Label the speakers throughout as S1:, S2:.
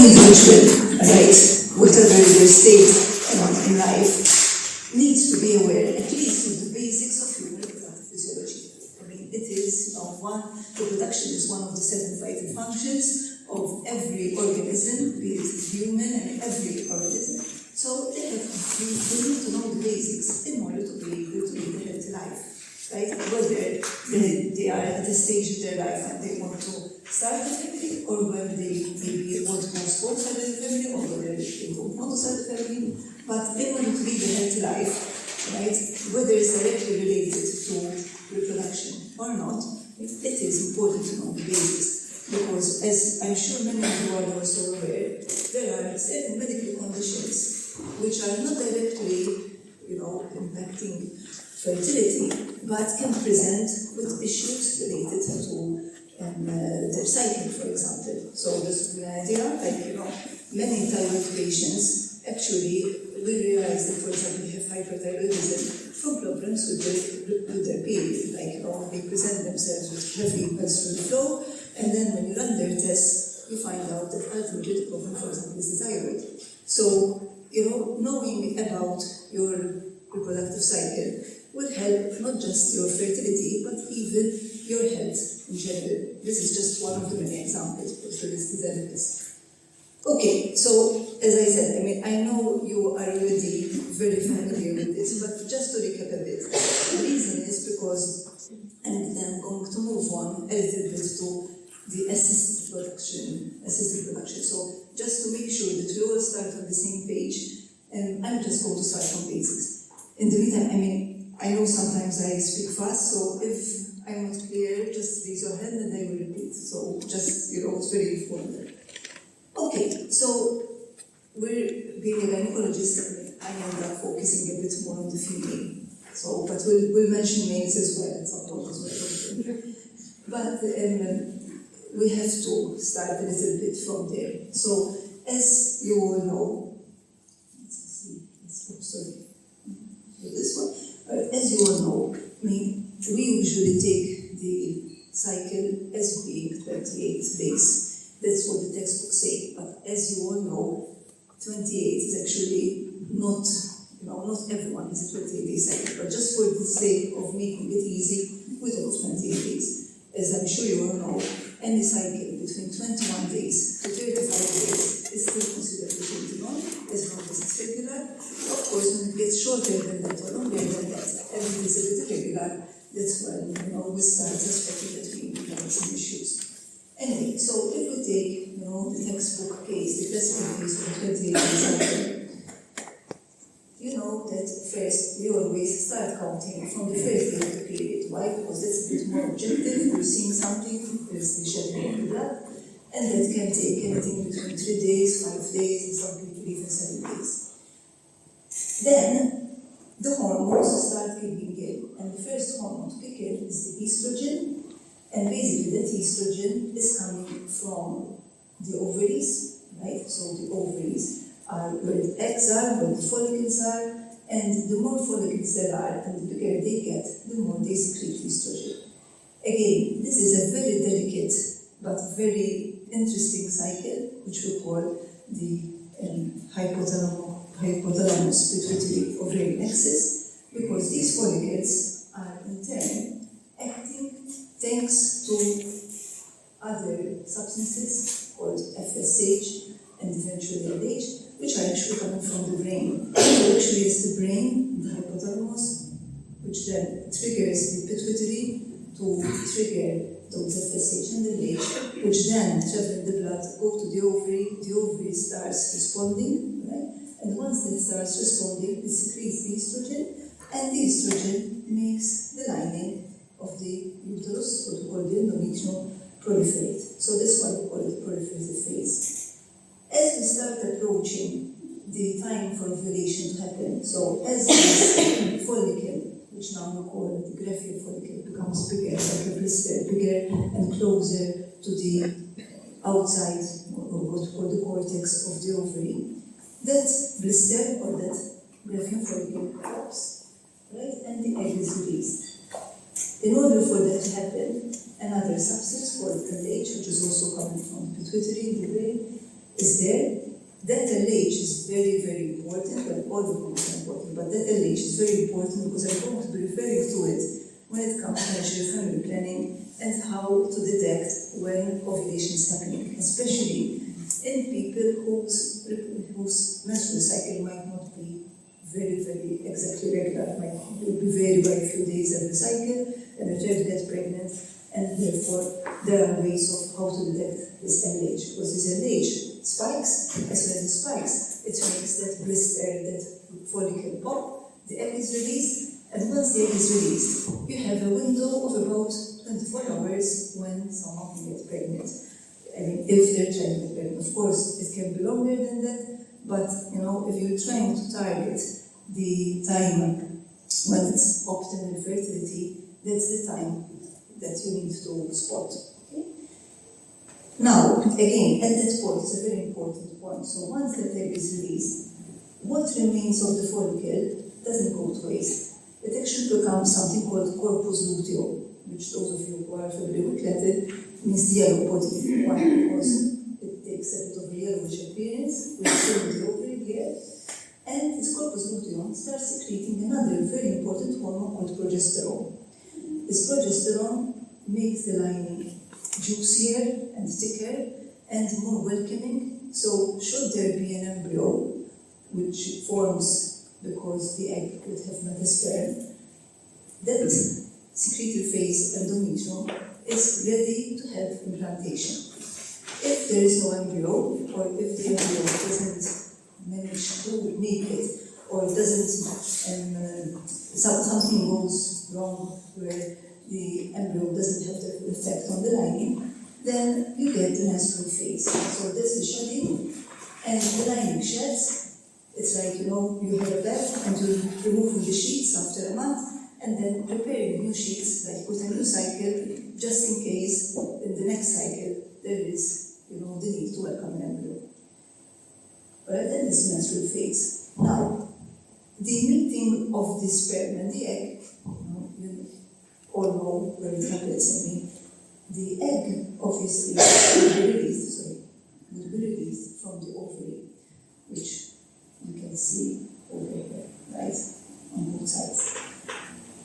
S1: individual, right, whatever their state in life, needs to be aware at least of the basics of human reproductive physiology. I mean, it is, reproduction is one of the 7 vital functions of every organism, be it human and every organism. So they need to know the basics in order to be able to lead a healthy life, right? Whether they are at a stage of their life and they want to start a family, or whether they maybe want to postpone starting a family, or whether they don't want to start a family, but they want to lead a healthy life, right? Whether it's directly related to reproduction or not, it is important to know the basics, because as I'm sure many of you are also aware, there are certain medical conditions which are not directly, impacting fertility, but can present with issues related to their cycle, for example. So just to give you an idea, many thyroid patients actually will realize that, for example, they have hyperthyroidism from problems with their period, they present themselves with heavy menstrual flow, and then when you run their tests, you find out that ultimately the problem, for example, is the thyroid. So, knowing about your reproductive cycle will help not just your fertility, but even your health in general. This is just one of the many examples of fertility therapies. Okay, so as I said, I know you are already very familiar with this, but just to recap a bit, the reason is because I'm then going to move on a little bit to the assisted production. So just to make sure that we all start on the same page, I'm just going to start from basics. In the meantime, I know sometimes I speak fast, so if I'm not clear, just raise your hand and I will repeat. So just, it's very important. Okay, so we're being a gynecologist, I end up focusing a bit more on the female. So, but we'll mention males as well at some point as well. But we have to start a little bit from there. So, as you all know, this one. As you all know, we usually take the cycle as being 28 days. That's what the textbooks say. But as you all know, 28 is actually not everyone has a 28-day cycle. But just for the sake of making it easy, we talk of 28 days. As I'm sure you all know, any cycle between 21 days to 35 days is still considered continuous, as long as it's regular. Of course, when it gets shorter than that or longer than that, and it is a bit irregular, that's when we start suspecting that we have some issues. Anyway, so if we take the textbook case, the classical case of 28 cycle, you know that first we always start counting from the first day of the period. Why? Because that's a bit more objective. You're seeing something, there's the shedding of the blood, and that can take anything between 3 days, 5 days, and some people even 7 days. Then the hormones start kicking in, and the first hormone to kick in is the estrogen. And basically that estrogen is coming from the ovaries, right? So the ovaries are where the eggs are, where the follicles are, and the more follicles there are and the bigger they get, the more they secrete estrogen. Again, this is a very delicate but very interesting cycle, which we call the hypothalamus pituitary ovarian axis, because these follicles are in turn acting thanks to other substances called FSH and eventually LH, which are actually coming from the brain. So actually it's the brain, the hypothalamus, which then triggers the pituitary to trigger those FSH and LH, which then travel in the blood, go to the ovary starts responding, right? And once it starts responding, it secretes the estrogen, and the estrogen makes the lining of the uterus, what we call the endometrium, proliferate. So that's why we call it proliferative phase. As we start approaching the time for ovulation to happen, so as this follicle, which now we call the graphene follicle, becomes bigger, like a blister, bigger and closer to the outside, or what we call the cortex of the ovary, that blister or that graphene follicle pops, right, and the egg is released. In order for that to happen, another substance called LH, which is also coming from the pituitary in the brain, is there. That LH is very, very important. Well, all the hormones are important, but that LH is very important because I'm going to be referring to it when it comes to natural family planning and how to detect when ovulation is happening, especially in people whose menstrual cycle might not be very, very exactly regular, might be vary by a few days every cycle, and they try to get pregnant, and therefore there are ways of how to detect this LH, because this LH spikes. As soon as it spikes, it makes that blister, that follicle pop, the egg is released, and once the egg is released, you have a window of about 24 hours when someone can get pregnant. I mean, if they're trying to get pregnant, of course, it can be longer than that, but if you're trying to target the time when it's optimal fertility, that's the time that you need to spot. Okay? Now, again, at that point, it's a very important point. So once the egg is released, what remains of the follicle doesn't go to waste. It actually becomes something called corpus luteum, which those of you who are familiar with Latin means the yellow body. Why? Because it takes a bit of a yellowish appearance, which is the ovary here, and this corpus luteum starts secreting another very important hormone called progesterone. This progesterone makes the lining juicier and thicker and more welcoming. So should there be an embryo, which forms because the egg would have met a sperm, that secretory phase endometrium is ready to have implantation. If there is no embryo, or if the embryo doesn't manage to make it, or doesn't, something goes wrong where the embryo doesn't have the effect on the lining, then you get the menstrual phase. So this is shedding, and the lining sheds. It's like, you have a bed and you're removing the sheets after a month and then preparing new sheets, like with a new cycle, just in case in the next cycle there is, the need to welcome an embryo. Alright, then this menstrual phase. Now, the meeting of the sperm and the egg, you all know where it happens. I mean, the egg obviously will be released from the ovary, which you can see over here, right, on both sides.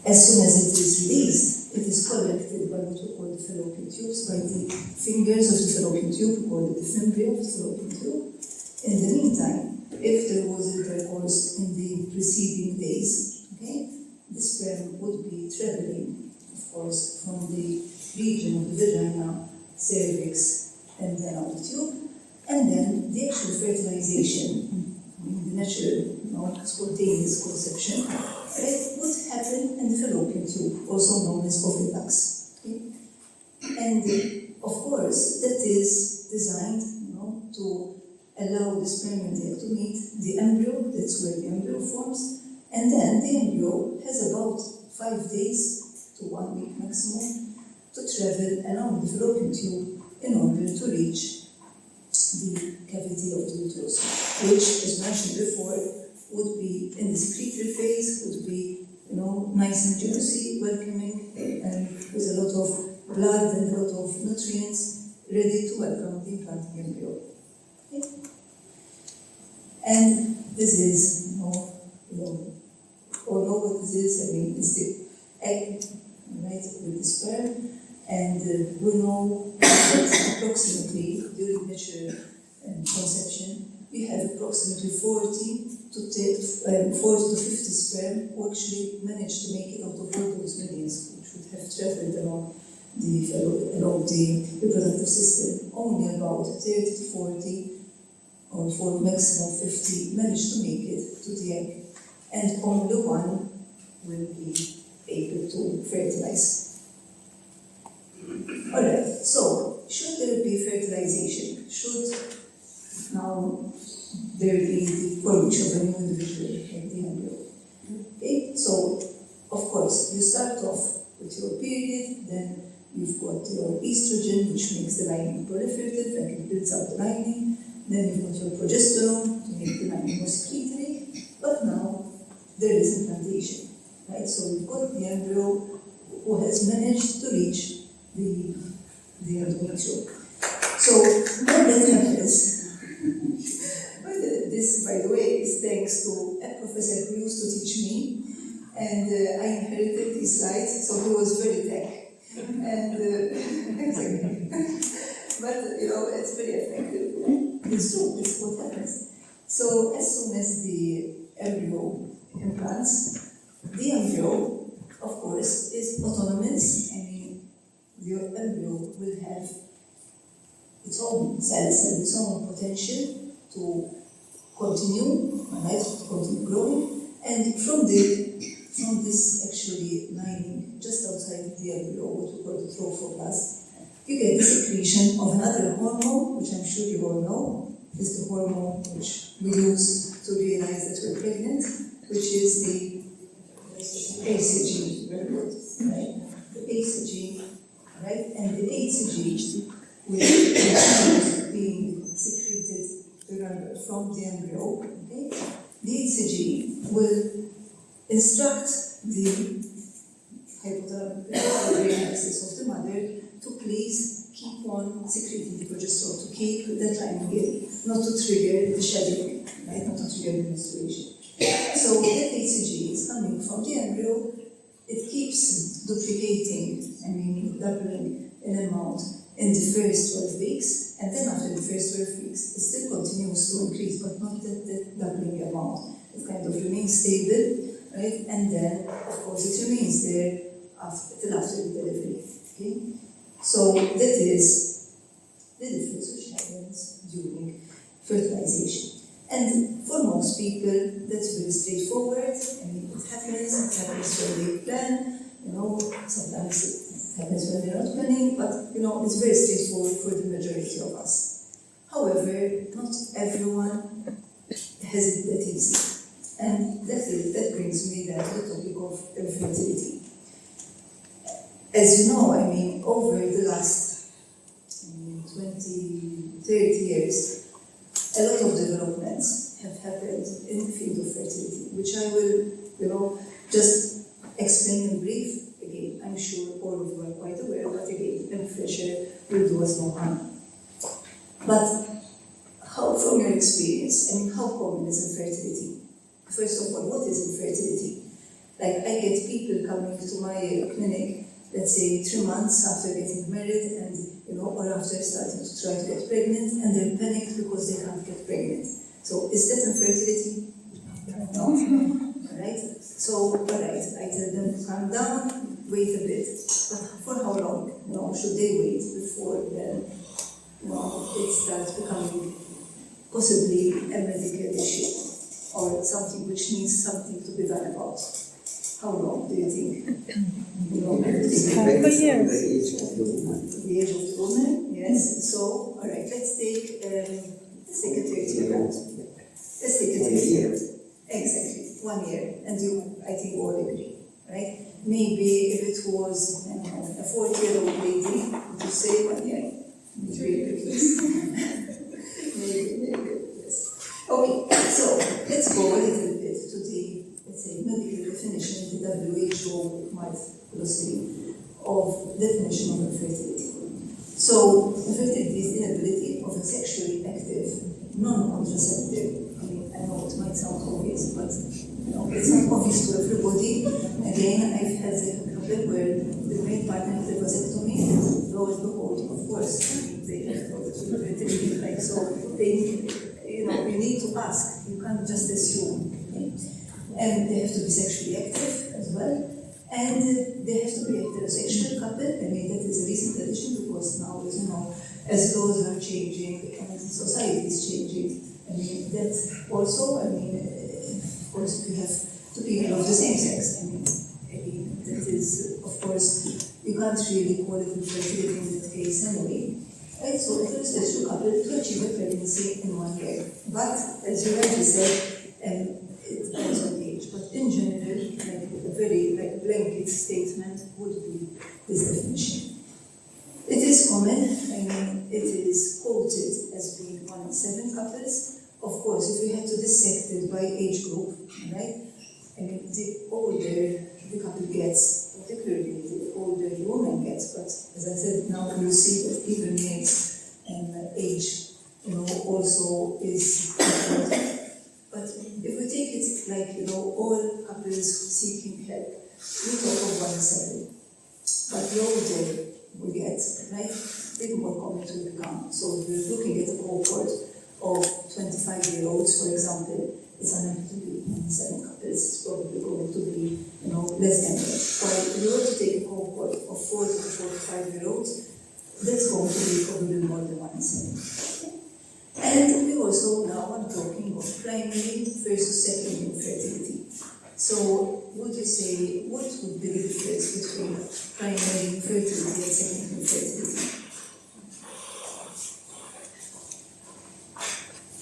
S1: As soon as it is released, it is collected by what we call the fallopian tubes, by the fingers of the fallopian tube, we call it the fimbria of the fallopian tube. In the meantime, if there was intercourse in the preceding days, okay, the sperm would be traveling, of course, from the region of the vagina, cervix, and then out the tube, and then the actual fertilization, the natural, spontaneous conception, would happen in the fallopian tube, also known as oviduct. Okay? And of course, that is designed, to allow the sperm and the egg to meet the embryo. That's where the embryo forms, and then the embryo has about 5 days to 1 week maximum to travel around the fallopian tube in order to reach the cavity of the uterus, which, as mentioned before, would be in the secretory phase, would be, nice and juicy, welcoming, and with a lot of blood and a lot of nutrients, ready to welcome the implanting embryo. Okay? And this is, all know what this is. I mean, it's the egg, right, with the sperm, and we know that approximately during natural conception, we have approximately 40 to 50 sperm who actually manage to make it out of all those millions, which would have traveled along the reproductive system. Only about 30 to 40, or for maximum 50, manage to make it to the egg, and only one will be able to fertilize. Alright, so should there be fertilization? Should now there be the formation of a new individual, like the embryo? Okay, so of course you start off with your period, then you've got your estrogen, which makes the lining proliferative and it builds up the lining. Then you've got your progesterone to make the lining more secretory. But now there is implantation, right? So you've got the embryo who has managed to reach the endometrium. So when that happens, by the way, is thanks to a professor who used to teach me, and I inherited these slides, so he was very tech. And exactly. But it's very effective. It's true, it's what happens. So as soon as the embryo implants, the embryo, of course, is autonomous. I mean, the embryo will have its own cells and its own potential to continue, right, to continue growing. And from this actually lining just outside the embryo, what we call the trophoblast, you get the secretion of another hormone, which I'm sure you all know, is the hormone which we use to realize that we're pregnant, which is the HCG, very good, right? The HCG, right? And the HCG will start being secreted, remember, from the embryo, okay? The HCG will instruct the hypothalamic brain axis of the mother to please keep on secreting the progesterone, to keep that lining in, not to trigger the shedding, right? Not to trigger the menstruation. So that HCG is coming from the embryo. It keeps duplicating, doubling in amount in the first 12 weeks, and then after the first 12 weeks, it still continues to increase, but not that doubling amount. It kind of remains stable, right? And then, of course, it remains there till after the delivery. Okay? So that is the difference which happens during fertilization. And for most people, that's very straightforward. It happens when they plan, sometimes it happens when they're not planning, but it's very straightforward for the majority of us. However, not everyone has it that easy. And that brings me then to the topic of infertility. As you know, over the last 20, 30 years, a lot of developments have happened in the field of fertility, which I will, just explain in brief. Again, I'm sure all of you are quite aware, but again, a refresher will do us no harm. But how, from your experience, how common is infertility? First of all, what is infertility? Like, I get people coming to my clinic, let's say 3 months after getting married, and or after starting to try to get pregnant, and they're panicked because they can't get pregnant. So is that infertility? No. Alright? So, alright, I tell them to calm down, wait a bit. But for how long? Should they wait before then it starts becoming possibly a medical issue, or something which needs something to be done about? How long do you think?
S2: Half a year.
S1: The age of the woman, yes. So, all right, let's take a 30-year-old. Let's take a 30-year-old. Exactly, 1 year. And you, I think, all agree, right? Maybe if it was, a 40-year-old lady, would you say 1 year? Maybe, yes. Okay, so let's go a little bit to the, let's say, medical definition, the WHO might glossary of definition of infertility. So, infertility is the inability of a sexually active, non-contraceptive. I know it might sound obvious, but it's not obvious to everybody. Again, I've had a couple where the main partner had a vasectomy, and lo and behold, of course, they have fertility. Like, so they, you need to ask. You can't just assume. Okay? And they have to be sexually active as well. And they have to be a heterosexual couple. That is a recent addition, because now, as laws are changing and society is changing, that also, of course, we have two people of the same sex. That is, of course, you can't really call it infertility in that case anyway. Right? So, a heterosexual couple to achieve a pregnancy in 1 year. But, as you rightly said, it depends on the age. But in general, a very blanket statement would be this definition. It is common, it is quoted as being 1 in 7 couples. Of course, if you had to dissect it by age group, right? The older the couple gets, particularly the older the woman gets, but as I said, now you see that even males and age, also is important. But if we take it like, all couples seeking help, we talk of 1 in 7. But the older we get, right, the more common it will become. So if we're looking at a cohort of 25-year-olds, for example, it's unlikely to be 1 in 7 couples. It's probably going to be, less than that. While if you were to take a cohort of 40 to 45-year-olds, that's going to be probably more than 1 in 7. And we also now are talking of primary versus secondary infertility. So would you say, what would be the difference between primary infertility and secondary infertility?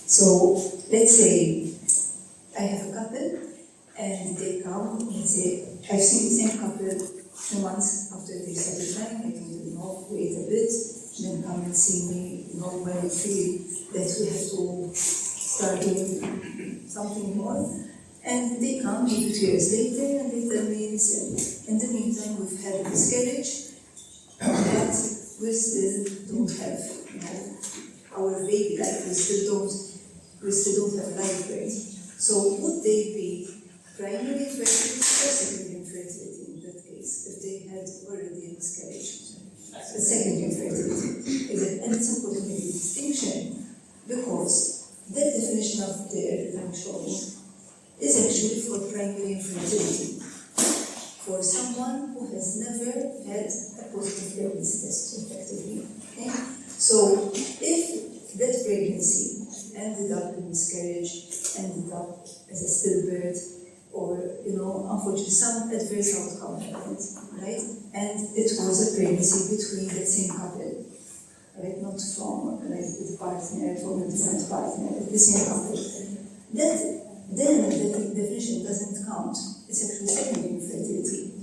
S1: So let's say I have a couple and they come and say, I've seen the same couple 2 months after they started trying, I told them, wait a bit, then come and see me, when you feel that we have to start doing something more. And they come maybe 2 years later and they tell me, listen, in the meantime we've had a miscarriage, but we still don't have, our baby, like we still don't have life rate. So would they be primary infertility or secondary infertility in that case, if they had already a miscarriage? The secondary infertility. And it's important to make a distinction because that definition of there that I'm showing is actually for primary infertility, for someone who has never had a positive pregnancy test, effectively. Okay? So if that pregnancy ended up in miscarriage, ended up as a stillbirth, or unfortunately some adverse outcome happened, right? And it was a pregnancy between the same couple, right? Not from the partner, from a different partner, the same couple. Then the definition doesn't count. It's actually secondary infertility.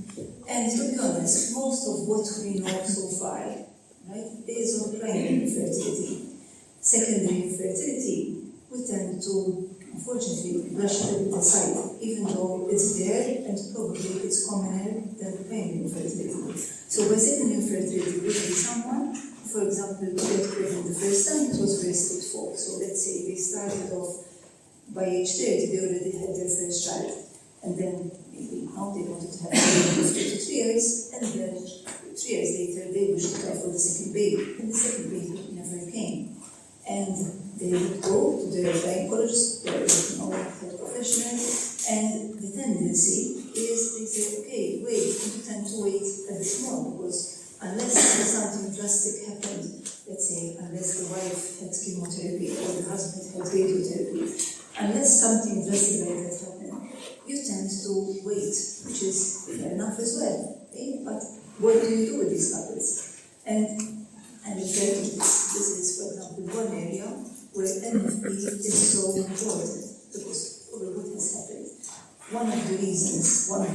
S1: And to be honest, most of what we know so far, right, is on primary infertility. Secondary infertility, we tend to, unfortunately, brush it aside, even though it's there and probably it's commoner than primary infertility. So by secondary infertility, we be someone, for example, to get pregnant the first time, it was very straightforward. So let's say they started off by age 30, they already had their first child. And then maybe now they wanted to have a baby after 3 years, and then 3 years later they wished to try for the second baby. And the second baby never came. And they would go to their gynecologist, their health professional, and the tendency is they say, okay, wait, you tend to wait a bit more because unless something drastic happened, let's say, unless the wife had chemotherapy or the husband had radiotherapy, unless something drastic like that happened, you tend to wait, which is fair enough as well. Okay? But what do you do with these couples? And in fact, this is, for example, one area where NFP is so important because of what has happened. One of the usual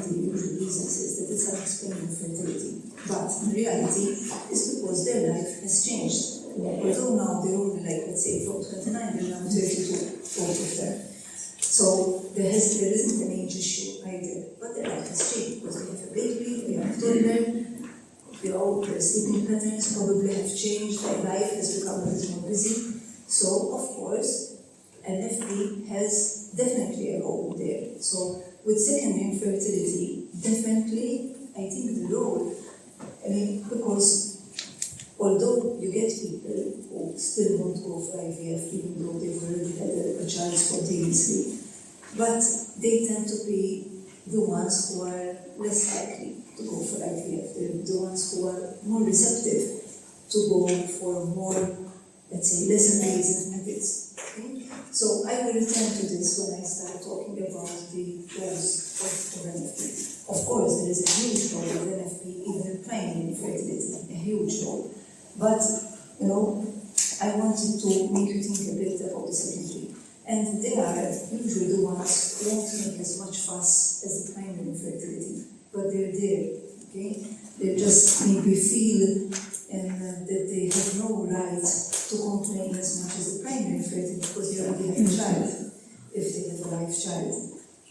S1: reasons is that it's unexplained infertility. But in reality, it's because their life has changed. Although now they're only let's say from 29, they're now 32, both of them. So there isn't an age issue either, but their life has changed because they have a baby, they have a toddler, their sleeping patterns probably have changed, their life has become a little more busy. So, of course, NFP has definitely a role there. So, with secondary infertility, definitely, I think the role, because although you get people who still won't go for IVF, even though they've already had a child spontaneously, but they tend to be the ones who are less likely to go for IVF. They're the ones who are more receptive to go for more, let's say, less invasive methods. Okay? So I will return to this when I start talking about the roles of NFP. Of course, there is a huge role of NFP, even in primary infertility, a huge role. But, I wanted to make you think a bit about the secondary. And they are usually the ones who won't make as much fuss as the primary infertility, but they're there, okay? They just maybe feel that they have no right to complain as much as the primary infertility because they already have a child, if they have a live child.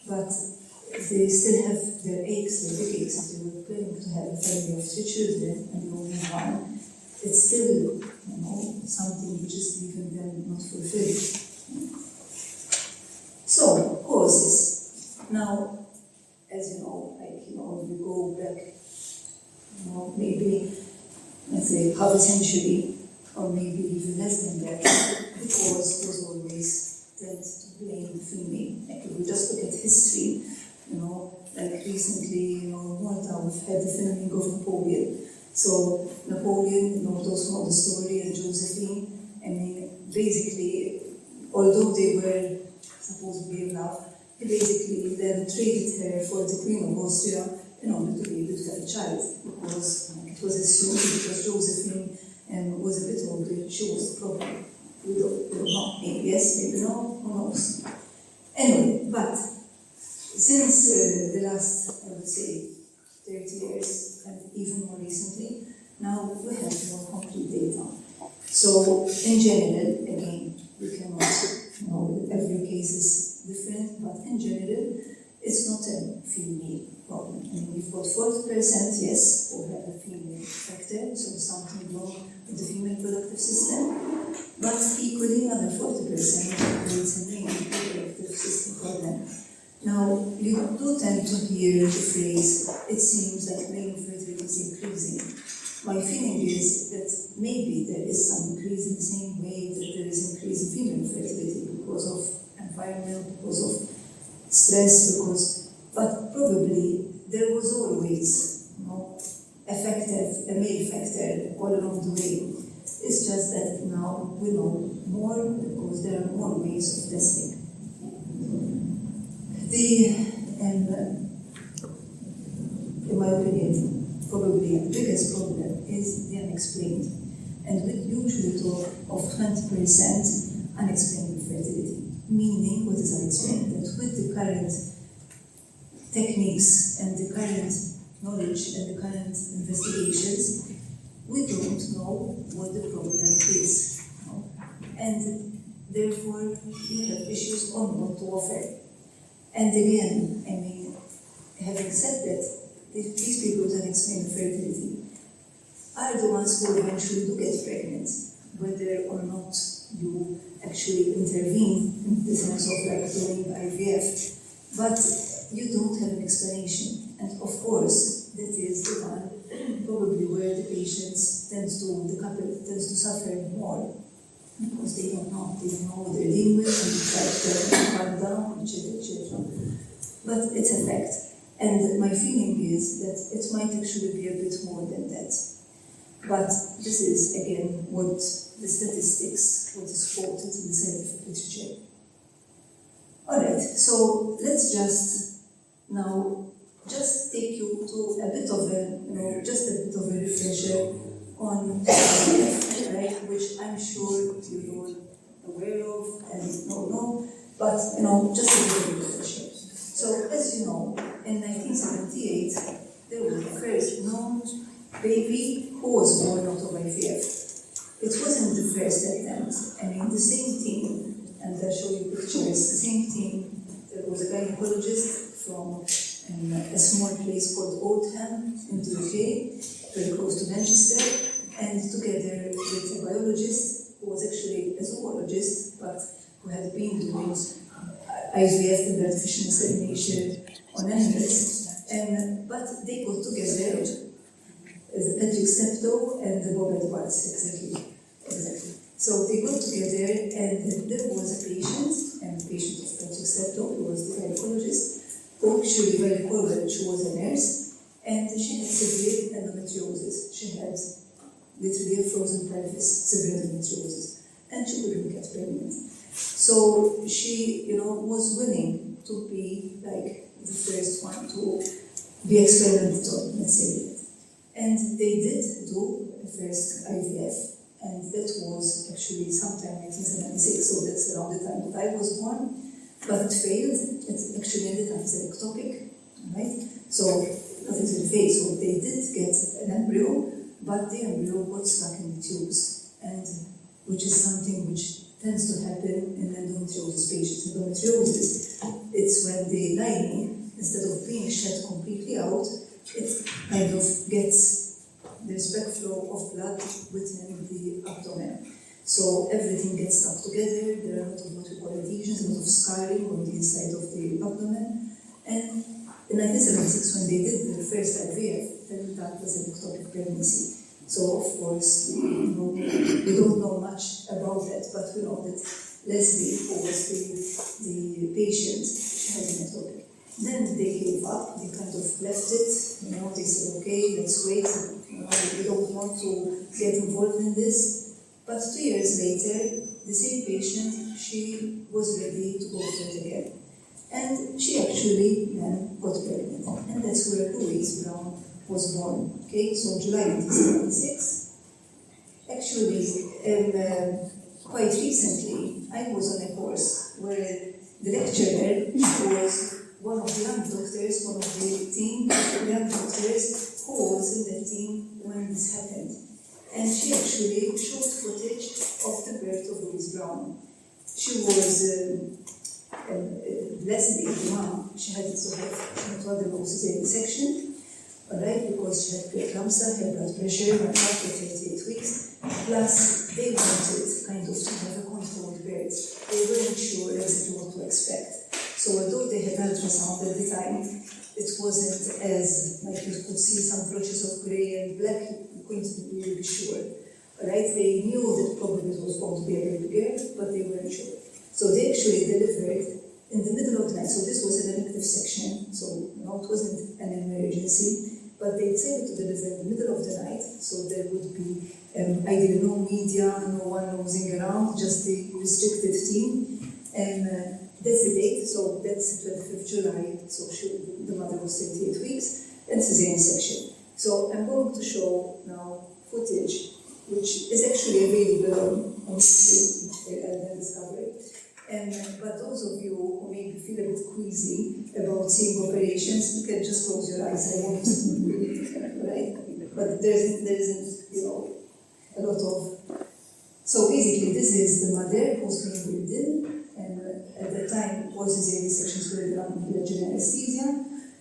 S1: But they still have their aches, their big aches, if they were planning to have a family of 3 children and they only one. It's still, something which is leaving them not fulfilled. So, Now, as you know, we go back, maybe, let's say, half a century, or maybe even less than that, the cause was always tend to blame the female. Like if we just look at history, like recently, Malta, we've had the filming of Napoleon. So Napoleon, those who know the story, and Josephine, basically, although they were supposedly in love, he basically then traded her for the Queen of Austria in order to be able to have a child, because it was assumed, because Josephine was a bit older, she was the problem. We don't know, maybe yes, maybe no, who knows. Anyway, but since the last, I would say, 30 years, and even more recently, now we have more complete data. So, in general, again, we cannot, every case is different, but in general, it's not a female problem. We've got 40%, yes, who have a female factor, so something wrong with the female reproductive system, but equally another 40% creates a male reproductive system problem. Now, you do tend to hear the phrase, it seems like male fertility is increasing. My feeling is that maybe there is some increase in the same way that there is increase in female fertility because of environment, because of stress, but probably there was always, a male factor all along the way. It's just that now we know more because there are more ways of testing. In my opinion, probably the biggest problem is the unexplained. And we usually talk of 20% unexplained infertility, meaning what is unexplained? That with the current techniques and the current knowledge and the current investigations, we don't know what the problem is. And therefore, we have issues on what to offer. And again, having said that, these people with unexplained infertility are the ones who eventually do get pregnant, whether or not you actually intervene in the sense of doing IVF. But you don't have an explanation. And of course, that is the one probably where the the couple tends to suffer more, because they don't know what they're dealing with, and you try to calm down, etc. But it's a fact. And my feeling is that it might actually be a bit more than that. But this is, again, what the statistics, what is quoted in the scientific literature. Alright, so let's now take you to a bit of a refresher on IVF, right? Which I'm sure you're all aware of and know, but just a bit of a refresher. So, as you know, in 1978, there was the first known baby who was born out of IVF. It wasn't the first attempt. The same team, and I'll show you pictures, the same team, there was a gynecologist from a small place called Oldham in the UK, very close to Manchester, and together with a biologist who was actually a zoologist, but who had been doing IVF and artificial insemination on animals, but they got together as Patrick Steptoe and the Bob Edwards, exactly. So they got together, and there was a patient of Patrick Steptoe, who was the gynecologist, who actually very recall that she was a nurse, and she had severe endometriosis. She had literally a frozen pelvis, severe endometriosis, and she couldn't get pregnant. So she, was willing to be like the first one to be experimented on, let's say that. And they did do the first IVF, and that was actually sometime 1976, so that's around the time that I was born, but it failed. It actually ended up as an ectopic, right? So nothing failed. So they did get an embryo, but the embryo got stuck in the tubes, and which is something which tends to happen in endometriosis patients. Endometriosis, it's when the lining, instead of being shed completely out, it kind of gets this backflow of blood within the abdomen. So everything gets stuck together. There are a lot of what we call adhesions, a lot of scarring on the inside of the abdomen, And in 1976, when they did the first IVF, then that was an ectopic pregnancy. So, of course, we don't know much about that, but we know that Leslie, who was the patient, she had an ectopic. Then they gave up, they kind of left it, they said, okay, let's wait, we don't want to get involved in this. But 2 years later, the same patient, she was ready to go for it again. And she actually then got pregnant. And that's where Louise Brown was born. Okay, so July 1976. Actually, quite recently, I was on a course where the lecturer was one of the young doctors, one of the team, young doctors who was in the team when this happened. And she actually showed footage of the birth of Louise Brown. She was Leslie, the mom, she had to have what they call cesarean section, alright, because she had preeclampsia, her blood pressure went up for 38 weeks. Plus, they wanted kind of to have a controlled birth. They weren't sure exactly what to expect. So although they had ultrasound at the time, it wasn't as like you could see some blotches of grey and black. You couldn't really be sure. Alright, they knew that probably it was going to be a baby girl, but they weren't sure. So they actually delivered in the middle of the night. So this was an elective section, so it wasn't an emergency, but they decided to deliver in the middle of the night, so there would be either no media, no one nosing around, just the restricted team. And that's the date, so that's 25th July, so the mother was 38 weeks, and cesarean section. So I'm going to show now footage, which is actually available on YouTube and Discovery. But those of you who maybe feel a bit queasy about seeing operations, you can just close your eyes. I won't, right? But there isn't, a lot of. So basically, this is the mother who's being breathed in, and at the time, all cesarean sections were done with general anesthesia.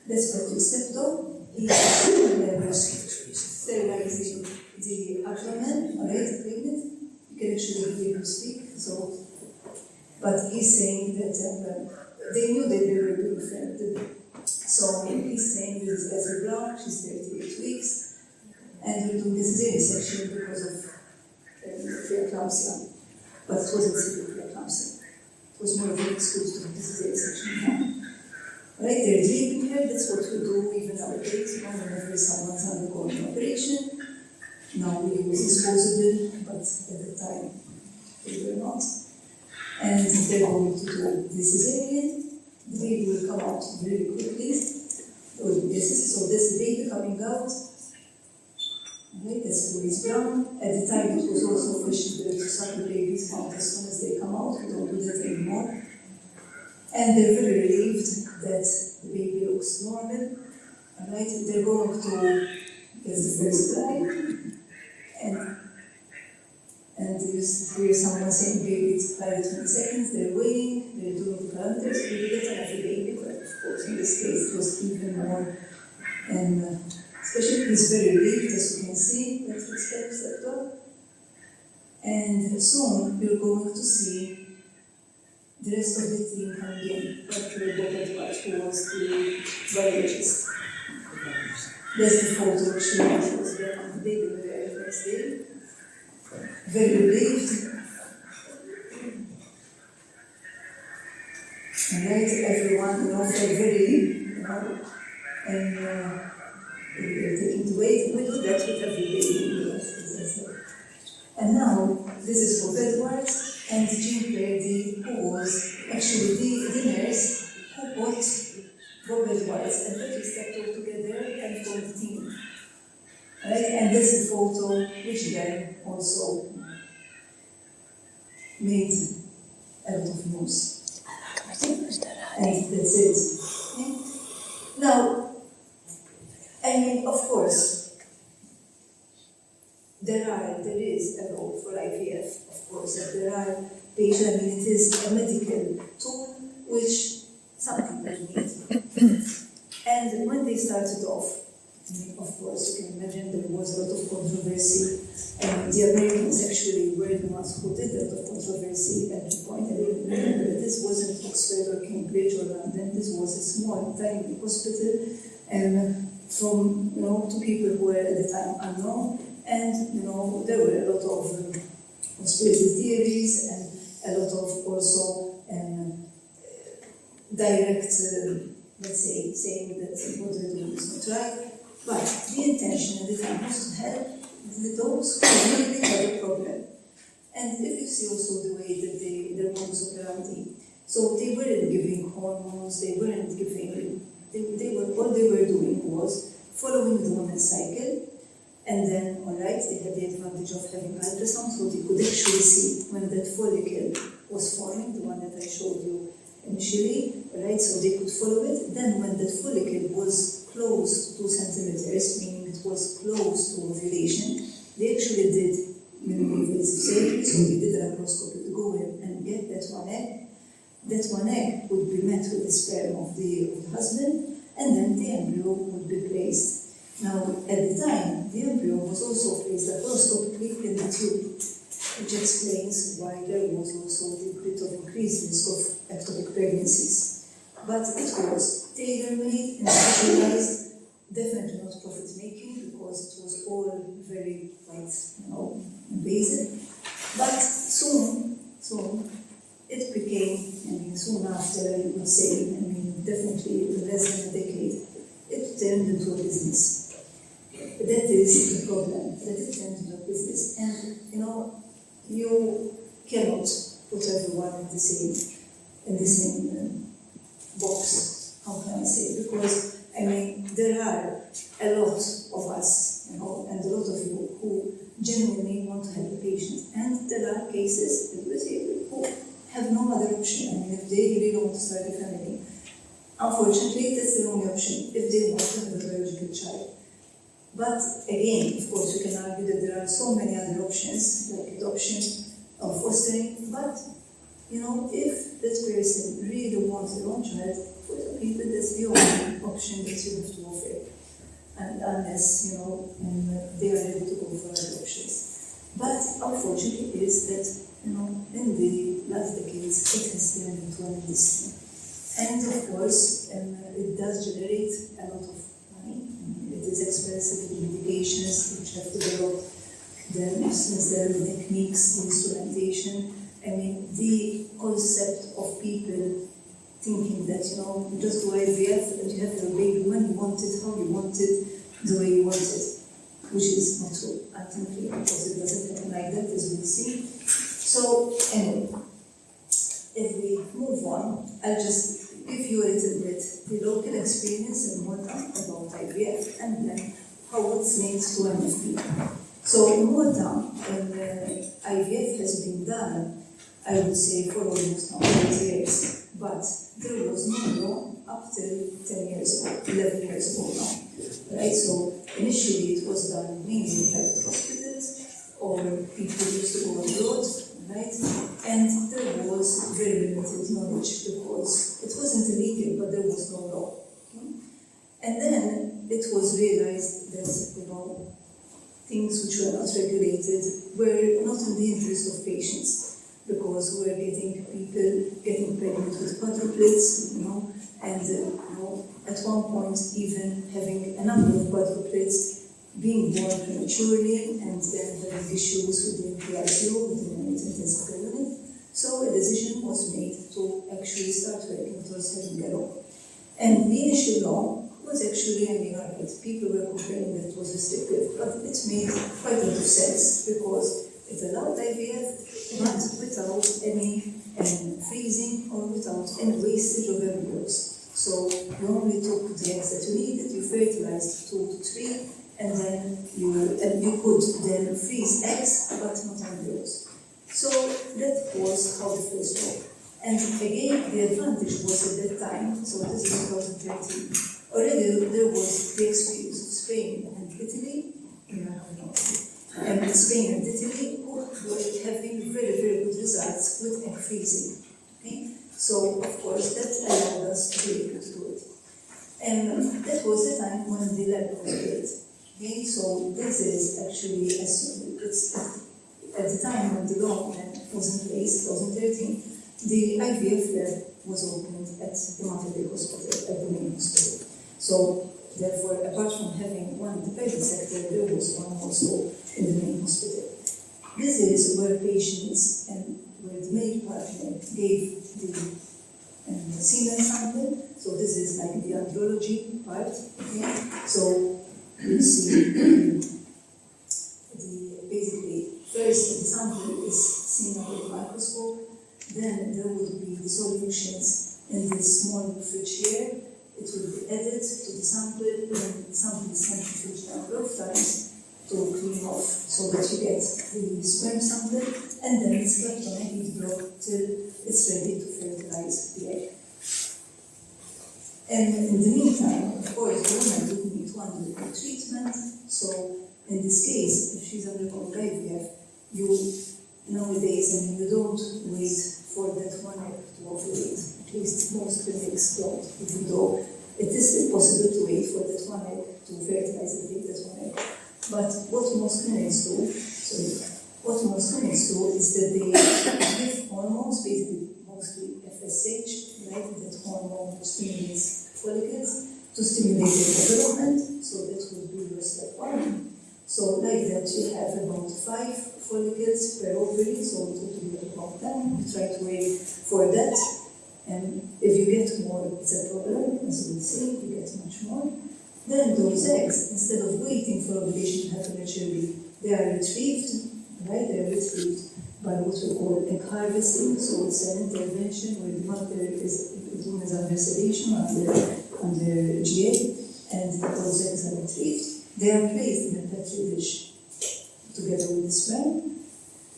S1: That's what you stepped on. He's sterilizing the abdomen, alright, pregnant. You can actually hear him speak. But he's saying that they knew that they were being filmed. So he's saying this is Leslie Brown, she's 38 weeks, and we're doing the cesarean section because of preeclampsia. But it wasn't severe preeclampsia. It was more of an excuse to do the cesarean section. Right, they're draping her, that's what we do even nowadays, whenever someone's undergoing an operation. Now we use disposable, but at the time they were not. And they're going to do the cesarean. The baby will come out very quickly. So that's the baby coming out. Okay, that's Louise Brown. At the time, it was also fashionable to suck the babies out as soon as they come out. We don't do that anymore. And they're very relieved that the baby looks normal. Alright, they're going to get the first cry. And you hear someone saying, baby, it's 20 seconds, they're waiting, they're doing the parameters, we get another baby, but of course in this case it was even more, and especially he's very relieved, as you can see, that's the steps up. And soon you're going to see the rest of the team coming in, Dr. Bobert, who was the biologist. There's the photo which shows them on the baby the very next day. Very relieved. Alright, everyone, felt very, and they're taking the weight. We do that with every baby. And now, this is for Edwards and Jean Purdy, who was actually the nurse who put Bob Edwards and Patrick Steptoe together and formed the team. Right? And this is a photo which then also made a lot of news. And that's it. Okay? Now, of course, there is a role for IVF, of course, and there are patients, it is a medical tool which some people need. And when they started off, of course, you can imagine there was a lot of controversy The Americans actually were the ones who did a lot of controversy at the point. And remember, this wasn't Oxford or Cambridge or London. This was a small, tiny hospital, from to people who were at the time unknown. And there were a lot of conspiracy theories and a lot of also direct, let's say, saying that what they're doing is not right. But the intention at the time was to help those who really had a problem. And if you see also the way that their modus operandi, so they weren't giving hormones, they weren't giving, what they were doing was following the woman's cycle, and then, all right, they had the advantage of having ultrasound, so they could actually see when that follicle was forming, the one that I showed you initially, all right, so they could follow it. Then when that follicle was close to 2 centimeters, meaning it was close to ovulation, they actually did minimally invasive surgery, so they did a laparoscopy to go in and get that one egg. That one egg would be met with the sperm of the husband, and then the embryo would be placed. Now, at the time, the embryo was also placed laparoscopically in the tube, which explains why there was also a bit of increased risk of ectopic pregnancies. But it was tailor-made and specialized, definitely not profit-making, because it was all very quite, invasive. But soon, it became, soon after, you would say, definitely less than a decade, it turned into a business. That is the problem, that it turned into a business. And, you cannot put everyone in the same box, how can I say? Because, there are a lot of us, and a lot of you who genuinely want to help the patient. And there are cases, who have no other option. If they really don't want to start a family, unfortunately, that's the only option, if they want to have a biological child. But again, of course, we can argue that there are so many other options, like adoption or fostering, but, if that person really wants their own child, for some people, that's the only option that you have to offer. And unless, they are ready to go for other options. But unfortunately, it is that, in the last decades, it has turned into an industry. And of course, it does generate a lot of money. It is expensive, the medications which have developed, the techniques, the instrumentation. The concept of people thinking that, you just do IVF and you have your baby when you want it, how you want it, the way you want it, which is not true, ultimately, because it doesn't happen like that, as we'll see. So, anyway, if we move on, I'll just give you a little bit the local experience in Malta about IVF and then how it's linked to MFP. So in Malta, IVF has been done, I would say, for almost 100 years, but there was no law up till 10 years ago, 11 years ago now. Right? So initially it was done mainly in private hospitals, or people used to go abroad, right? And there was very limited knowledge because it wasn't illegal, but there was no law. Okay? And then it was realized that, things which were not regulated were not in the interest of patients, because we were getting people getting pregnant with quadruplets, and at one point even having a number of quadruplets being born prematurely and then having issues with the NPICU, with the intensive care unit. So a decision was made to actually start working towards having a law. And the initial law was actually, people were complaining that it was restrictive, but it made quite a lot of sense because it allowed IVF, but without any freezing or without any wastage of embryos. So you only took the eggs that you needed, you fertilized 2 to 3, and then you could then freeze eggs, but not embryos. So that was how the first law. And again, the advantage was at that time, so this is 2013. Already there was the experience of Spain and Italy, Spain and Italy who were having very, very good results with egg freezing. Okay? So, of course, that allowed us to be able to do it. And that was the time when the lab was built. Okay, so this is actually, it's at the time when the law was in place, 2013, the IVF lab was opened at the Mater Dei Hospital, at the main hospital. So, therefore, apart from having one in the private sector, there was one also in the main hospital. This is where patients and where the male partner gave the semen sample. So this is like the andrology part. Okay? So you see basically first the sample is seen under the microscope. Then there would be the solutions in this small fridge here. It will be added to the sample, and the sample is centrifuged a number of times to clean off so that you get the sperm sample, and then it's kept on a heat block till it's ready to fertilize the egg. And in the meantime, of course, the woman would need to undergo treatment. So in this case, if she's undergoing IVF, you nowadays, you don't wait for that one egg to ovulate. At least most clinics don't, even though it is still possible to wait for that one egg to fertilize and take that one egg. But what most clinics do is that they give hormones, basically mostly FSH, right? That hormone stimulates follicles to stimulate their development. So that would be your step one. So like that, you have about 5 follicles per ovary, so it would be about 10. You try to wait for that, and if you get more, it's a problem. As we'll see, you get much more. Then those eggs, instead of waiting for ovulation to happen naturally, they are retrieved, right? They are retrieved by what we call egg harvesting. So it's an intervention where the mother is doing under sedation, under GA, and those eggs are retrieved. They are placed in a petri dish together with the sperm.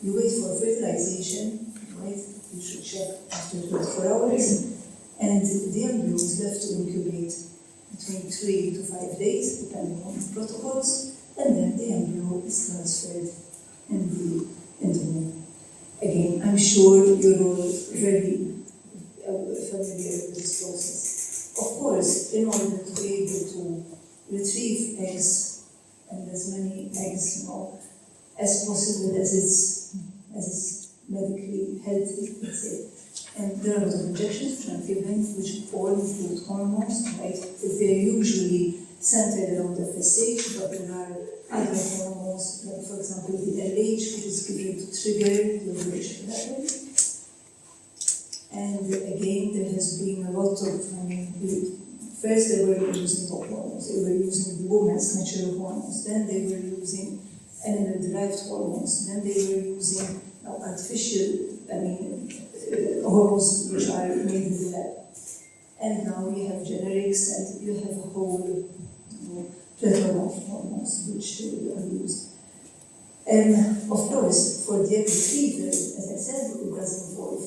S1: You wait for fertilization, right? You should check after 24 hours, and the embryo is left to incubate between 3 to 5 days, depending on the protocols, and then the embryo is transferred in the womb. Again, I'm sure you're all very familiar with this process. Of course, in order to be able to retrieve eggs, and as many eggs, as possible as is medically healthy, let's say. And there are a lot of injections which are given, which all include hormones, right? They're usually centered around FSH, but there are other hormones, like for example the LH, which is given to trigger the ovulation to happen. And again, there has been a lot of, first they were using the hormones, they were using the woman's natural hormones, then they were using animal-derived hormones, then they were using artificial, hormones which are made in the lab. And now you have generics and you have a whole plethora of hormones which are used. And of course, for the egg retrieval, as I said, it does involve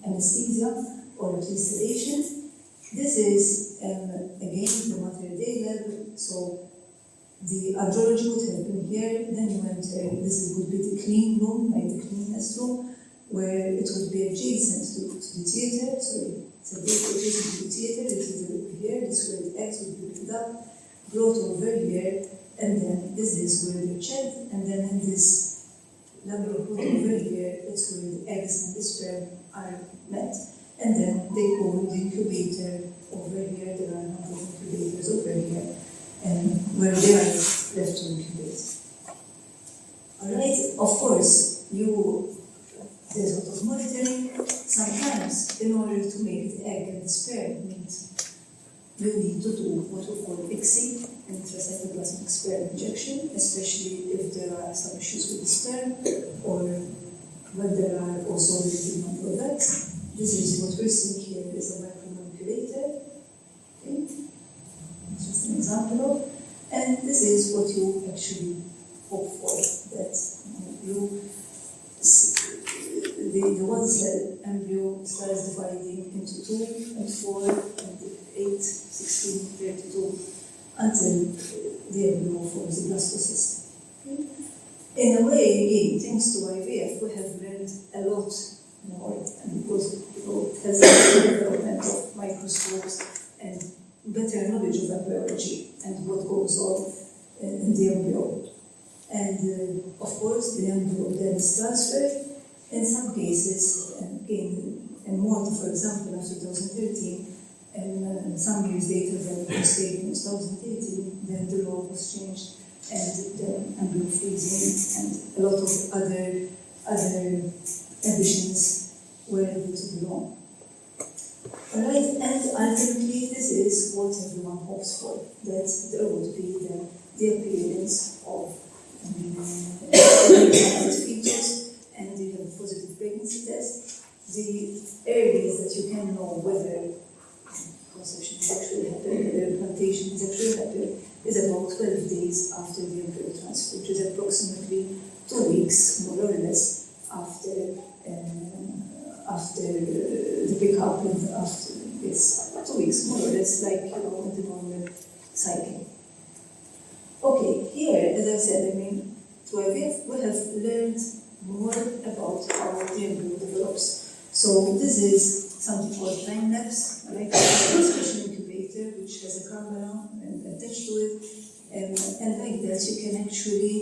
S1: anesthesia or at least sedation. This is, again, the Mater Dei lab, so the andrology would have been here, then you enter, this would be the clean room, like the cleanest room, where it would be adjacent to the theater, it's a bit adjacent to the theater, it would be here, this is where the eggs would be picked up, brought over here, and then this is where they're checked, and then in this laboratory over here, it's where the eggs and the sperm are met. And then they go the incubator over here, there are a number of incubators over here, and where they are left to incubate. Alright, of course, there's a lot of monitoring. Sometimes, in order to make the egg and the sperm meet, you need to do what we call ICSI, intracytoplasmic sperm injection, especially if there are some issues with the sperm, or when there are also limited number of eggs. This is what we're seeing here is a micromanipulator. Okay? Just an example of. And this is what you actually hope for, that the one cell embryo starts dividing into 2 and 4 and 8, 16, 32 until the embryo forms the blastocyst. Okay? In a way, again, thanks to IVF, we have learned a lot more, and because it has the development of microscopes and better knowledge of embryology and what goes on in the embryo. And of course, the embryo then is transferred. In some cases, in Malta, for example, after 2013, and some years later, when it was taken in 2018, then the law was changed, and the embryo freezing and a lot of other ambitions were able to be wrong. Alright, and ultimately this is what everyone hopes for, that there would be the appearance of fetus, and you have a positive pregnancy test. The earliest that you can know whether conception is actually happening, whether implantation is actually happening, is about 12 days after the embryo transfer, which is approximately 2 weeks, more or less, after the pickup, and after it's 2 weeks, more or less, like in the normal cycle. Okay, here, as I said, we have learned more about how the embryo develops. So this is something called time lapse, like a special incubator which has a camera attached to it, and like that you can actually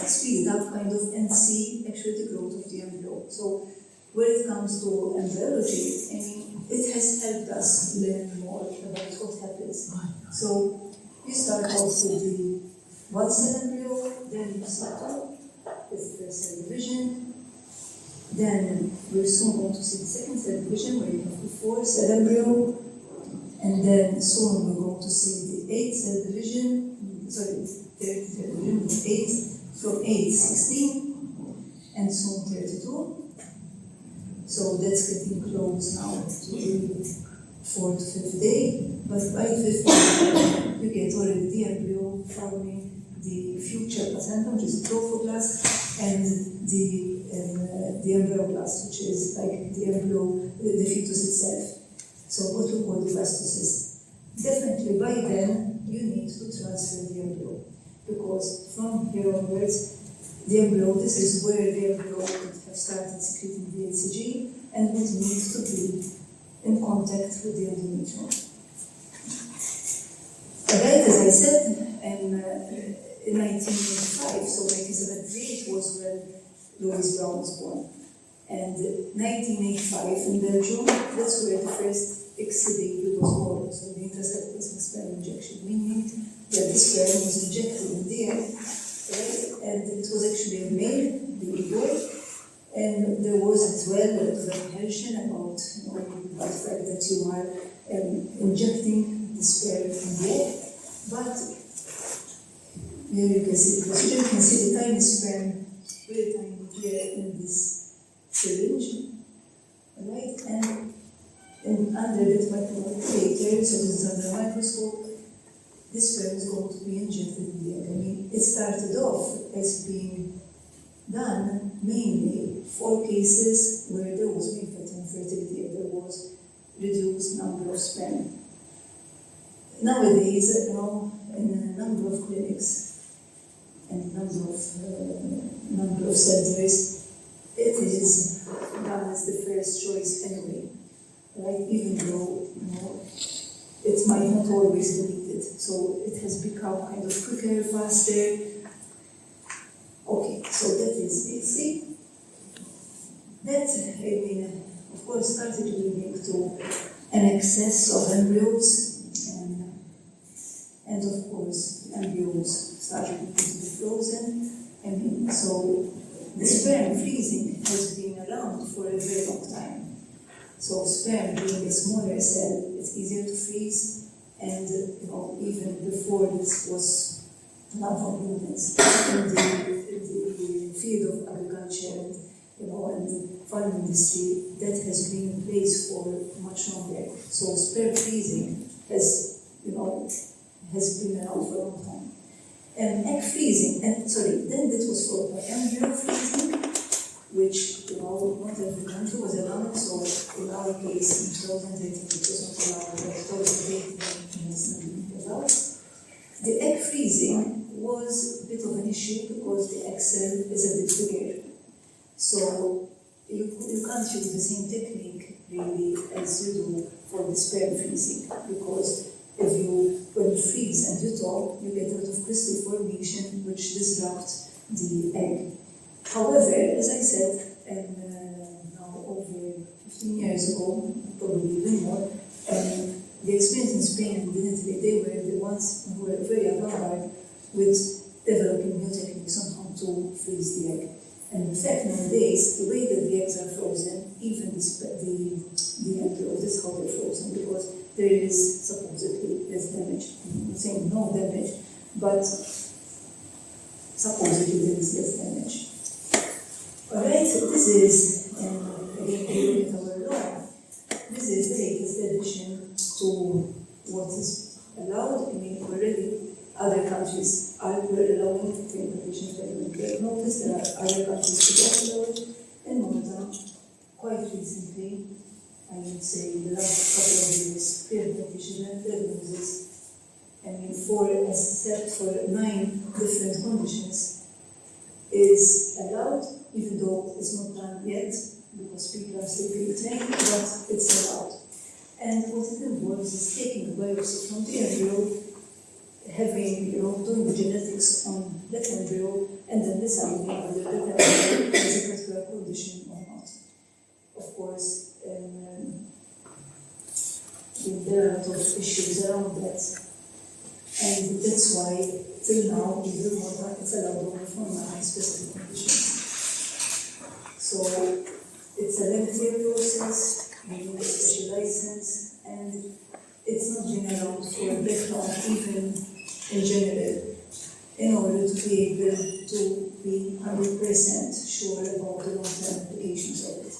S1: speed it up kind of and see actually the growth of the embryo. So when it comes to embryology, it has helped us learn more about what happens. So you start out with the one-cell embryo, then you start out with the cell division. Then we're soon going to see the second cell division, where you have the 4-cell embryo, and then soon we're going to see the 8-cell division, the third cell division, 8, from 8, 16, and soon 32. So that's getting close now to the 4th, 5th day, but by 5th day you get already the embryo forming the future placenta, which is the trophoblast, and the embryoblast, which is like the embryo, the fetus itself. So what we call the blastocyst. Definitely by then you need to transfer the embryo, because from here onwards, the embryo, this is where the embryo would have started secreting the HCG and would need to be in contact with the endometrium. Alright, as I said, in 1985, so 1978 was when Louis Brown was born. And 1985 in Belgium, that's where the first ICSI was born, so the intracephaly sperm injection, meaning that the sperm was injected in the egg, right? And it was actually a male, baby boy, and there was as well a lot of apprehension about the fact that you are injecting the sperm in the egg, but here you can see the procedure, you can see the tiny sperm, really tiny here in this syringe, right? And under that microscope, so this is under a microscope, this sperm is going to be injected in the egg. It started off as being done mainly for cases where there was infertility, there was reduced number of sperm. Nowadays, in a number of clinics and number of centers, it is done as the first choice anyway, right? Even though it might not always be needed. So it has become kind of quicker, faster. Okay, so that is ICSI. That, of course, started leading to an excess of embryos, and of course, embryos started to be frozen. So the sperm freezing has been around for a very long time. So sperm being a smaller cell, it's easier to freeze, and even before this was done for humans in the field of agriculture and the farm industry, that has been in place for much longer. So sperm freezing has been around for a long time. And egg freezing, then that was followed by embryo freezing, which not every country was allowed. So in our case, in 2018, it was not allowed, but 2018 it was allowed. The egg freezing was a bit of an issue because the egg cell is a bit bigger. So you can't use the same technique really as you do for the sperm freezing, because when you freeze and you thaw, you get a lot of crystal formation which disrupt the egg. However, as I said, now over 15 years ago, probably even more, the experience in Spain and in Italy, they were the ones who were very avant-garde with developing new techniques on how to freeze the egg. And in fact, nowadays, the way that the eggs are frozen, even the embryos, is how they're frozen, because there is supposedly less damage. I'm not saying no damage, but supposedly there is less damage. Alright, so this is, again, if you look at our law, this is the latest addition to what is allowed. I mean, already other countries were allowing implementation of birth notice. There are other countries who don't allow it. In Malta, quite recently, I would say the last couple of years, pre-implementation diagnosis, I mean, except for 9 different conditions, is allowed, even though it's not done yet, because people are still being trained, but it's allowed. And what it involves is taking a biopsy from the embryo, having, doing the genetics on that embryo, and then deciding whether that embryo has a particular condition or not. Of course, there are a lot of issues around that, and that's why, till now, even more, it's allowed only for 9 specific conditions. So, it's a lengthy process, you need a special license, and it's not general for background, even in general, in order to be able to be 100% sure about the long-term implications of it.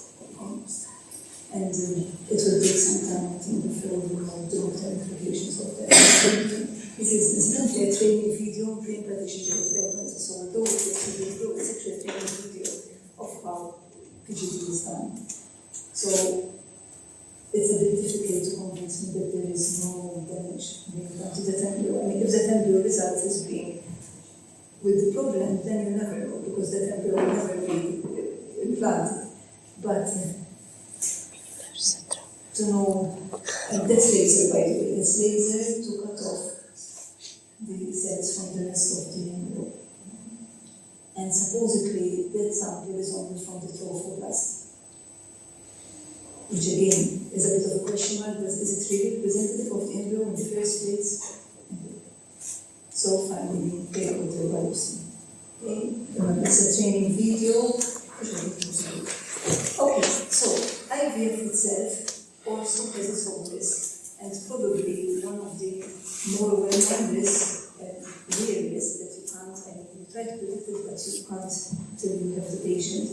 S1: And it will take some time, I think, before we know the long-term implications of that. This is incidentally a training video, brain practitioners development, so although it's actually a training video of how PGD is done. So it's a bit difficult to convince me that there is no damage being done to the embryo. I mean, if the embryo results as being with the problem, then you never know, because that embryo will never be implanted. But to know, and that's laser, by the way, that's laser to cut off the cells from the rest of the embryo. And supposedly that sample is only from the trophoblast, which again is a bit of a question mark, but is it really representative of the embryo in the first place? So finally, take out the biopsy. Okay, remember it's a training video. Okay, so IVF itself also has its own risk, and probably one of the more well-known risks, real risks that you can't, I mean, you try to predict it, but you can't till you have the patient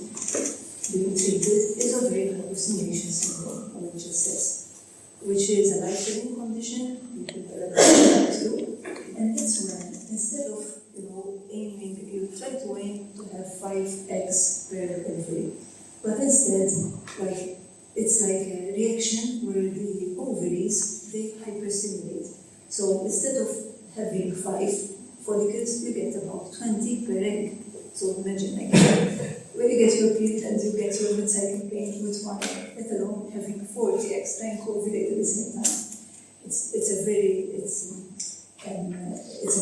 S1: being treated, is ovarian hallucination syndrome, OHSS, which is a life-threatening condition, people are about to, and that's when, instead of, aiming, you try to aim to have 5 eggs per ovary, but instead, it's like a reaction where the ovaries, they hyperstimulate. So instead of having 5 follicles, you get about 20 per egg. So imagine, when you get your period and you get your mid-cycle pain with 1 egg, let alone having 40 eggs trying to ovulate at the same time. It's a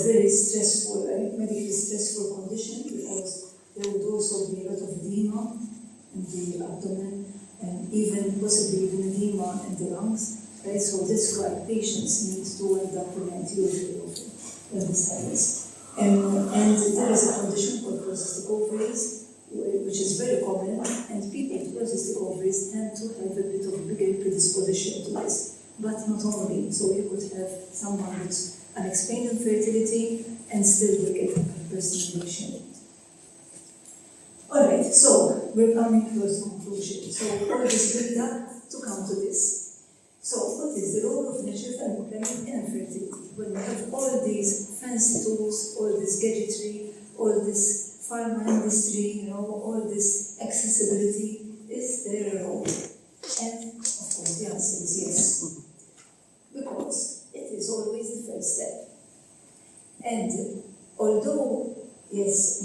S1: very stressful, medically stressful condition, because there would also be a lot of edema in the abdomen, and even possibly even edema in the lungs, right? So that's why patients need to end up in anti-ovary when this happens. And there is a condition called polycystic ovaries, which is very common, and people with polycystic ovaries tend to have a bit of a bigger predisposition to this, but not only. So you could have someone with unexplained infertility and still will get hyperstimulation. Alright, so we're coming close to conclusion. So all this build up to come to this. So what is the role of natural family planning in infertility? When we have all these fancy tools, all this gadgetry, all this pharma industry, all this accessibility, is there a role? And of course the answer is yes. Because it is always the first step. And although, yes,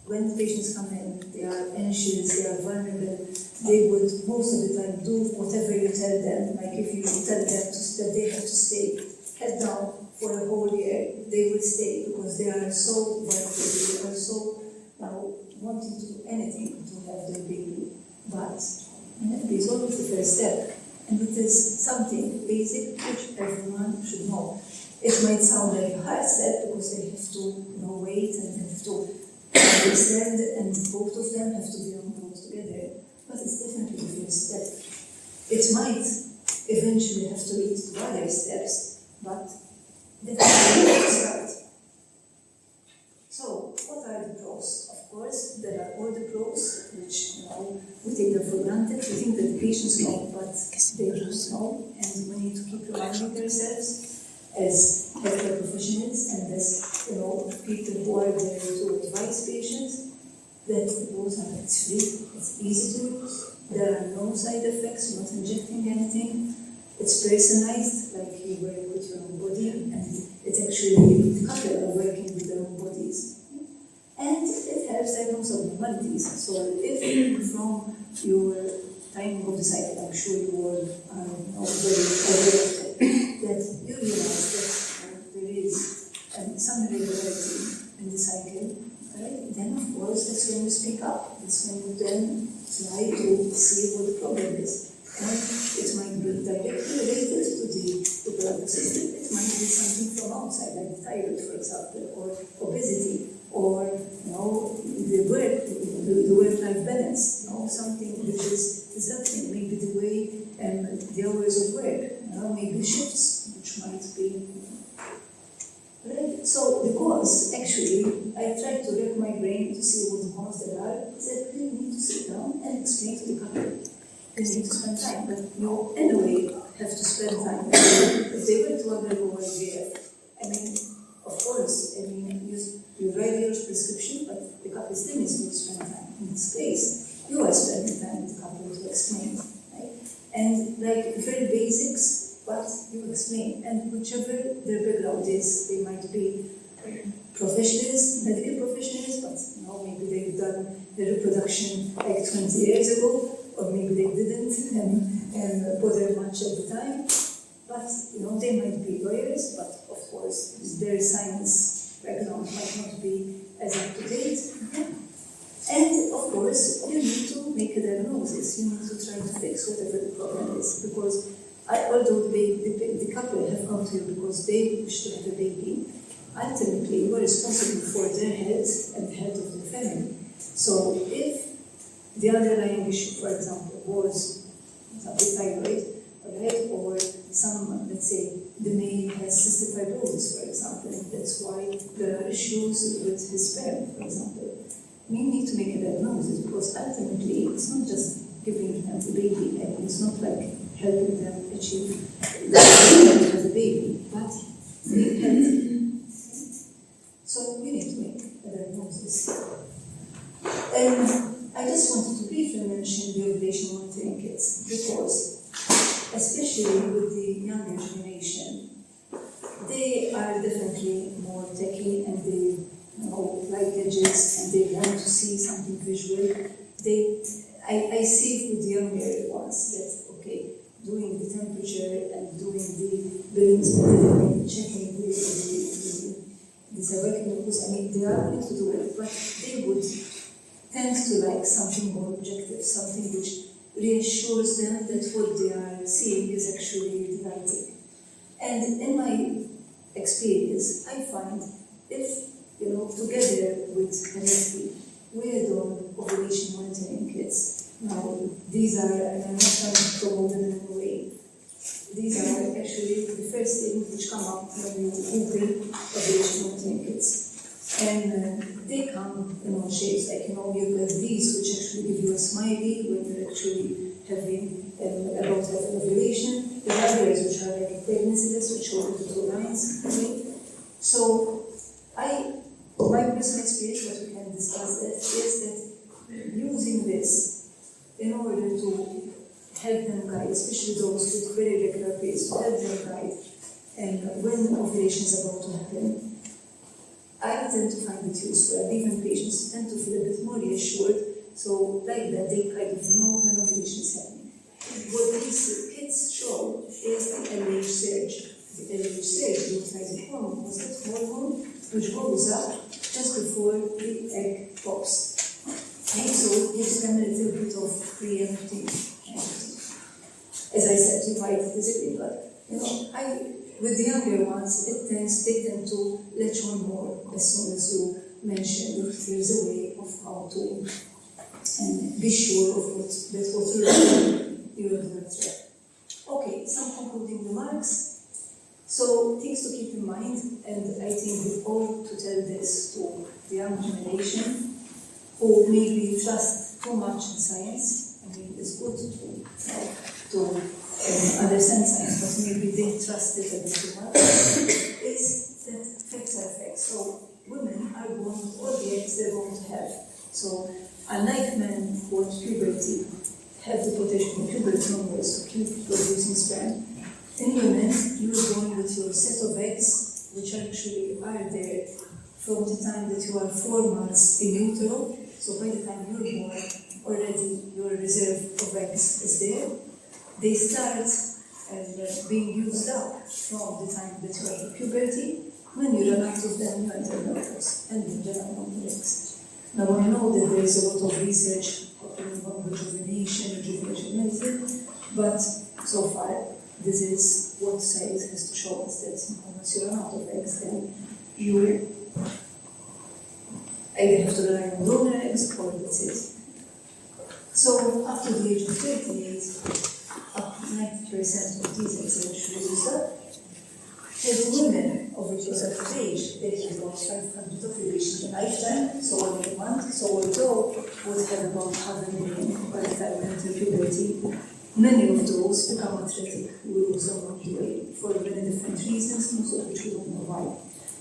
S1: when the patients come in, they are anxious, they are vulnerable, they would most of the time do whatever you tell them. Like if you tell them that they have to stay head down for a whole year, they will stay because they are so workful, they are so wanting to do anything to have their baby. But it is always the first step, and it is something basic which everyone should know. It might sound like a hard step because they have to wait and have to understand, and both of them have to be on board together. But it's definitely the first step. It might eventually have to lead to other steps, but definitely the start. So, what are the pros? Of course, there are all the pros, which we take them for granted. We think that the patients know, but they don't know, and we need to keep reminding ourselves as healthcare professionals and as people who are there to advise patients that those are free, it's easy to use, there are no side effects, you're not injecting anything, it's personalized, like you work with your own body, and it's actually the couple are working with their own bodies. And it helps diagnose abnormalities. So if from your timing of the cycle, I'm sure you all are very aware of it, that you realize that there is some irregularity in the cycle, right? Then of course that's when you speak up. That's when you then try to see what the problem is. And it might be directly related to the blood system. It might be something from outside, like the thyroid, for example, or obesity, or the work-life balance. Something which is disrupting, maybe the way the hours of work. Maybe shifts, which might be. Right? So the cause, actually, I tried to wreck my brain to see what the cause there are. I said, you need to sit down and explain to the couple. You need to spend time, but you anyway have to spend time. If they were to undergo IVF, of course, you write your prescription, but the couple still needs to spend time. In this case, you are spending time with the couple to explain, right? And like very basics, but you explain. And whichever their background is, they might be professionals, medical professionals, but maybe they've done the reproduction like 20 years ago, or maybe they didn't and bother much at the time. But they might be lawyers, but of course their science background might not be as up to date. And of course you need to make a diagnosis. You need to try to fix whatever the problem is, because although the couple have come to you because they wish to have a baby, ultimately you are responsible for their health and the health of their family. So if the underlying issue, for example, was the thyroid, right, or some, let's say, the male has cystic fibrosis, for example, and that's why there are issues with his sperm, for example. We need to make a diagnosis, because ultimately it's not just giving them the baby, and it's not like helping them achieve the goal of the baby, but being healthy. So we need to make a diagnosis. I just wanted to briefly mention the ovulation monitoring kits, because especially with the younger generation, they are definitely more techy, and they like gadgets, and they want to see something visual. I see with the younger ones that, doing the temperature and doing the billings, checking the cervical mucus, they are willing to do it, but they would tend to like something more objective, something which reassures them that what they are seeing is actually the right thing. And in my experience, I find if, together with NFP, we're doing ovulation monitoring kits. Now, these are, and I'm not trying to promote them in any way, these are actually the first things which come up when you Google ovulation monitoring kits. And they come in shapes, like, you have these which actually give you a smiley when you're actually having about having ovulation. The others which are like a pregnancy test, which show the two lines. So, my personal experience, what we can discuss that, is that using this in order to help them guide, especially those with very regular periods, to help them guide, and when ovulation is about to happen, I tend to find it useful, and even patients tend to feel a bit more reassured, so like that they kind of know when ovulation is happening. What these kits show is the LH surge. the earlier stage, luteinizing hormone, was that hormone which goes up just before the egg pops. And so it gives them a little bit of preemptive. As I said, you might disagree, but with the younger ones, they tend to latch on more as soon as you mention that there's a way of how to be sure of what you're doing threat. Okay, some concluding remarks. So things to keep in mind, and I think we ought to tell this to the young generation who maybe trust too much in science. I mean, it's good to understand science, but maybe they trust it a bit too much, is that facts are facts. So women are born with all the eggs they're going to have. So unlike men who at puberty have the potential puberty numbers to keep producing sperm, in women you're born with your set of eggs, which actually are there from the time that you are 4 months in utero. So by the time you're born, already your reserve of eggs is there. They start being used up from the time that you are in puberty. When you run out of them, you enter menopause, and then there are no more eggs. Now, I know that there is a lot of research happening on rejuvenation medicine, but so far, this is what science has to show us, that once you run out of eggs, then you either have to rely on donor eggs or that's it. So, up to the age of 38, up to 90% of these eggs are actually used up. As women of reproductive age, they have about 500 ovulations in a lifetime, so only a month. So although would have about 500,000 by the time they enter puberty, many of those become athletic. We lose them along the way for many different reasons, most of which we don't know why.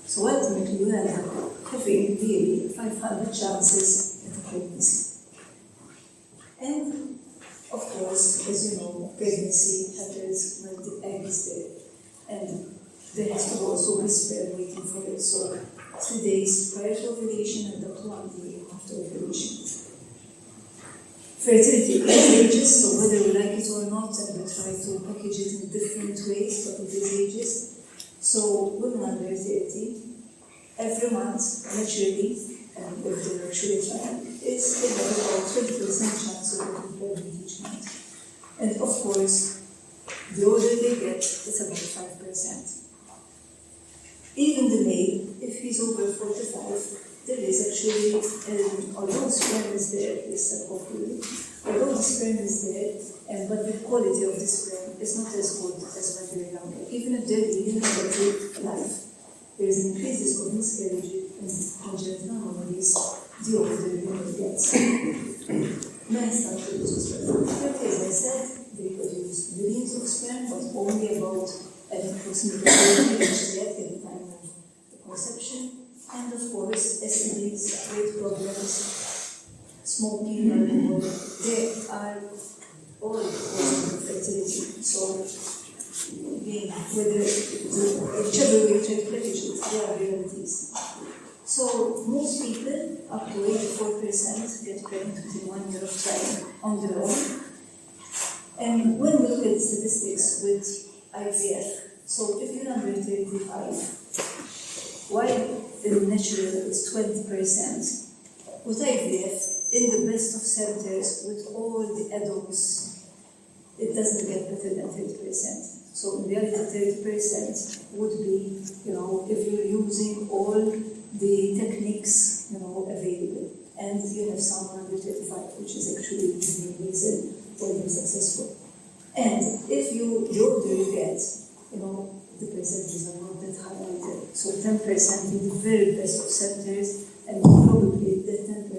S1: So ultimately, you end up having really 500 chances at a pregnancy. And of course, as you know, pregnancy happens when the egg is there. And there has to also be sperm waiting for it. So 3 days prior to ovulation and up to 1 day after ovulation. Fertility ages, so whether we like it or not, and we try to package it in different ways, but it is ages. So women under 30, every month, naturally, and if they're actually trying, they have about 20% chance of getting pregnant each month. And of course, the older they get, it's about 5%. Even the male, if he's over 45, there is actually, although sperm is there, hopefully, although the sperm is there, but the quality of the sperm is not as good as when they're younger. Even if they're leading a healthy life, there is an increased risk of miscarriage and congenital anomalies the older the woman gets. Men start to produce sperm. As I said, they produce millions of sperm, but only about approximately 40 at the time of the conception. And of course, STDs, weight problems, smoking, alcohol, they are all causes of fertility. So, again, whichever way you try to package it, they are realities. So, most people, up to 84%, get pregnant within 1 year of trying on their own. And when we look at statistics with IVF, so if you're under 35, while in natural it's 20%, with IVF, in the best of centers, with all the adults, it doesn't get better than 30%. So in reality, 30% would be, if you're using all the techniques, available, and you have someone under 35, which is actually the main reason for being successful. And if the older you get, the percentages are not that high either. So 10% in the very best of centers, and probably that 10%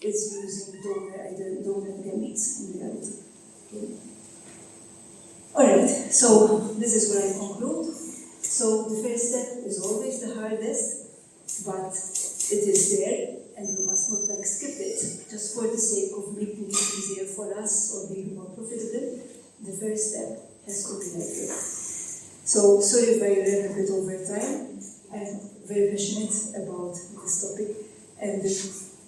S1: is using donor gametes in reality. Okay. Alright, so this is where I conclude. So the first step is always the hardest, but it is there, and we must not skip it just for the sake of making it easier for us or being more profitable. The first step has to be like this. So, sorry if I ran a bit over time. I'm very passionate about this topic, and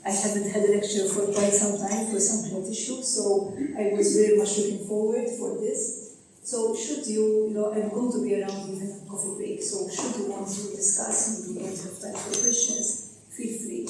S1: I haven't had a lecture for quite some time for some health issues, so I was very much looking forward for this. So should you, I'm going to be around even a coffee break, so should you want to discuss and we don't have time for questions, feel free.